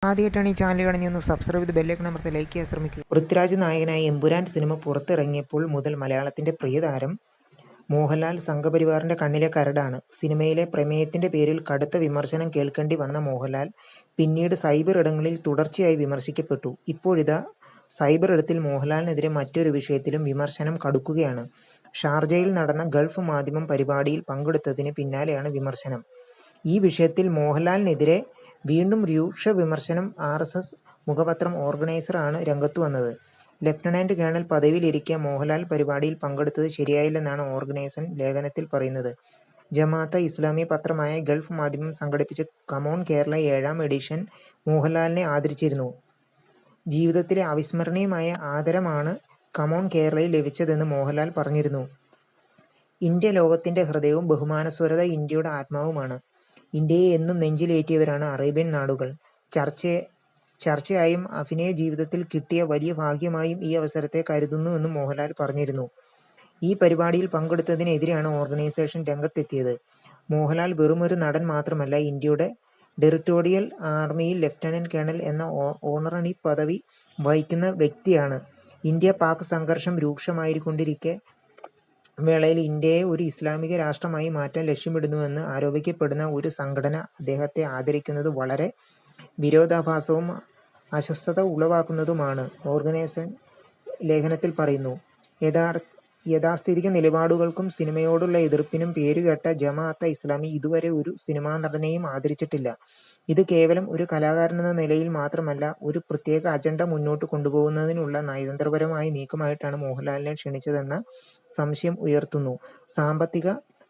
ആദ്യമായിട്ടാണ് ഈ ചാനൽ കാണുന്നതെന്ന് സബ്സ്ക്രൈബ് ചെയ്ത് ബെല്ലൈക്കൺ അമർത്തി ലൈക്ക് ചെയ്യാൻ ശ്രമിക്കുക. പൃഥ്വിരാജ് നായകനായ എമ്പുരാൻ സിനിമ പുറത്തിറങ്ങിയപ്പോൾ മുതൽ മലയാളത്തിന്റെ പ്രിയതാരം മോഹൻലാൽ സംഘപരിവാറിന്റെ കണ്ണിലെ കരടാണ്. സിനിമയിലെ പ്രമേയത്തിന്റെ പേരിൽ കടുത്ത വിമർശനം കേൾക്കേണ്ടി വന്ന മോഹൻലാൽ പിന്നീട് സൈബർ ഇടങ്ങളിൽ തുടർച്ചയായി വിമർശിക്കപ്പെട്ടു. ഇപ്പോഴിതാ സൈബർ ഇടത്തിൽ മോഹൻലാലിനെതിരെ മറ്റൊരു വിഷയത്തിലും വിമർശനം കടുക്കുകയാണ്. ഷാർജയിൽ നടന്ന ഗൾഫ് മാധ്യമം പരിപാടിയിൽ പങ്കെടുത്തതിന് പിന്നാലെയാണ് വിമർശനം. ഈ വിഷയത്തിൽ മോഹൻലാലിനെതിരെ വീണ്ടും രൂക്ഷ വിമർശനം RSS മുഖപത്രം ഓർഗനൈസർ ആണ് രംഗത്തുവന്നത്. ലഫ്റ്റനന്റ് കേണൽ പദവിയിലിരിക്കെ മോഹൻലാൽ പരിപാടിയിൽ പങ്കെടുത്തത് ശരിയായില്ലെന്നാണ് ഓർഗനൈസേഷൻ ലേഖനത്തിൽ പറയുന്നത്. ജമാഅത്തെ ഇസ്ലാമി പത്രമായ ഗൾഫ് മാധ്യമം സംഘടിപ്പിച്ച കമോൺ കേരള 7ാം എഡിഷൻ മോഹൻലാലിനെ ആദരിച്ചിരുന്നു. ജീവിതത്തിലെ അവിസ്മരണീയമായ ആദരമാണ് കമോൺ കേരളയിൽ ലഭിച്ചതെന്ന് മോഹൻലാൽ പറഞ്ഞിരുന്നു. ഇന്ത്യ ലോകത്തിന്റെ ഹൃദയവും ബഹുമാനസ്വരത ഇന്ത്യയുടെ ആത്മാവുമാണ്. ഇന്ത്യയെ എന്നും നെഞ്ചിലേറ്റിയവരാണ് അറേബ്യൻ നാടുകൾ. ചർച്ചയായും അഭിനയ ജീവിതത്തിൽ കിട്ടിയ വലിയ ഭാഗ്യമായും ഈ അവസരത്തെ കരുതുന്നുവെന്നും മോഹൻലാൽ പറഞ്ഞിരുന്നു. ഈ പരിപാടിയിൽ പങ്കെടുത്തതിനെതിരെയാണ് ഓർഗനൈസേഷൻ രംഗത്തെത്തിയത്. മോഹൻലാൽ വെറുമൊരു നടൻ മാത്രമല്ല, ഇന്ത്യയുടെ ടെറിട്ടോറിയൽ ആർമിയിൽ ലഫ്റ്റനന്റ് കേണൽ എന്ന ഓണററി പദവി വഹിക്കുന്ന വ്യക്തിയാണ്. ഇന്ത്യ-പാക് സംഘർഷം രൂക്ഷമായിക്കൊണ്ടിരിക്കെ വേളയിൽ ഇന്ത്യയെ ഒരു ഇസ്ലാമിക രാഷ്ട്രമായി മാറ്റാൻ ലക്ഷ്യമിടുന്നുവെന്ന് ആരോപിക്കപ്പെടുന്ന ഒരു സംഘടന അദ്ദേഹത്തെ ആദരിക്കുന്നത് വളരെ വിരോധാഭാസവും അസ്വസ്ഥത ഉളവാക്കുന്നതുമാണ്, ഓർഗനൈസേഷൻ ലേഖനത്തിൽ പറയുന്നു. യാഥാസ്ഥിതിക നിലപാടുകൾക്കും സിനിമയോടുള്ള എതിർപ്പിനും പേരുകേട്ട ജമാഅത്തെ ഇസ്ലാമി ഇതുവരെ ഒരു സിനിമാ നടനെയും ആദരിച്ചിട്ടില്ല. ഇത് കേവലം ഒരു കലാകാരനെന്ന നിലയിൽ മാത്രമല്ല, ഒരു പ്രത്യേക അജണ്ട മുന്നോട്ട് കൊണ്ടുപോകുന്നതിനുള്ള നയതന്ത്രപരമായ നീക്കമായിട്ടാണ് മോഹൻലാലിനെ ക്ഷണിച്ചതെന്ന സംശയം ഉയർത്തുന്നു. സാമ്പത്തിക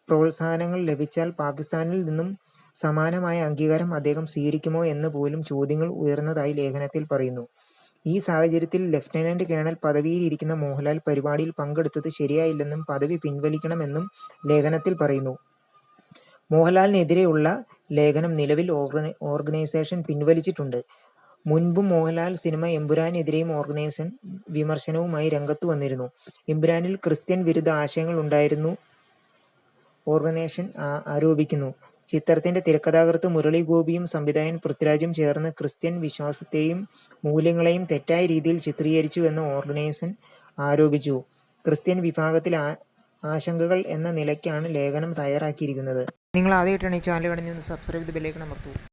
പ്രോത്സാഹനങ്ങൾ ലഭിച്ചാൽ പാകിസ്ഥാനിൽ നിന്നും സമാനമായ അംഗീകാരം അദ്ദേഹം സ്വീകരിക്കുമോ എന്ന് പോലും ചോദ്യങ്ങൾ ഉയർന്നതായി ലേഖനത്തിൽ പറയുന്നു. ഈ സാഹചര്യത്തിൽ ലഫ്റ്റനന്റ് കേണൽ പദവിയിലിരിക്കുന്ന മോഹൻലാൽ പരിപാടിയിൽ പങ്കെടുത്തത് ശരിയായില്ലെന്നും പദവി പിൻവലിക്കണമെന്നും ലേഖനത്തിൽ പറയുന്നു. മോഹൻലാലിനെതിരെയുള്ള ലേഖനം നിലവിൽ ഓർഗനൈസേഷൻ പിൻവലിച്ചിട്ടുണ്ട്. മുൻപും മോഹൻലാൽ സിനിമ എമ്പുരാനെതിരെയും ഓർഗനൈസേഷൻ വിമർശനവുമായി രംഗത്തു വന്നിരുന്നു. എമ്പുരാനിൽ ക്രിസ്ത്യൻ വിരുദ്ധ ആശയങ്ങൾ ഉണ്ടായിരുന്നു ഓർഗനൈസേഷൻ ആരോപിക്കുന്നു. ചിത്രത്തിന്റെ തിരക്കഥാകൃത്ത് മുരളി ഗോപിയും സംവിധായകൻ പൃഥ്വിരാജും ചേർന്ന് ക്രിസ്ത്യൻ വിശ്വാസത്തെയും മൂല്യങ്ങളെയും തെറ്റായ രീതിയിൽ ചിത്രീകരിച്ചുവെന്ന് ഓർഗനൈസേഷൻ ആരോപിച്ചു. ക്രിസ്ത്യൻ വിഭാഗത്തിൽ ആശങ്കകൾ എന്ന നിലയ്ക്കാണ് ലേഖനം തയ്യാറാക്കിയിരിക്കുന്നത്. നിങ്ങൾ ആദ്യമായിട്ടാണ് ഈ ചാനൽ കാണുന്നതെന്ന് സബ്സ്ക്രൈബ് ചെയ്ത് ബെല്ലൈക്കൺ അമർത്തൂ.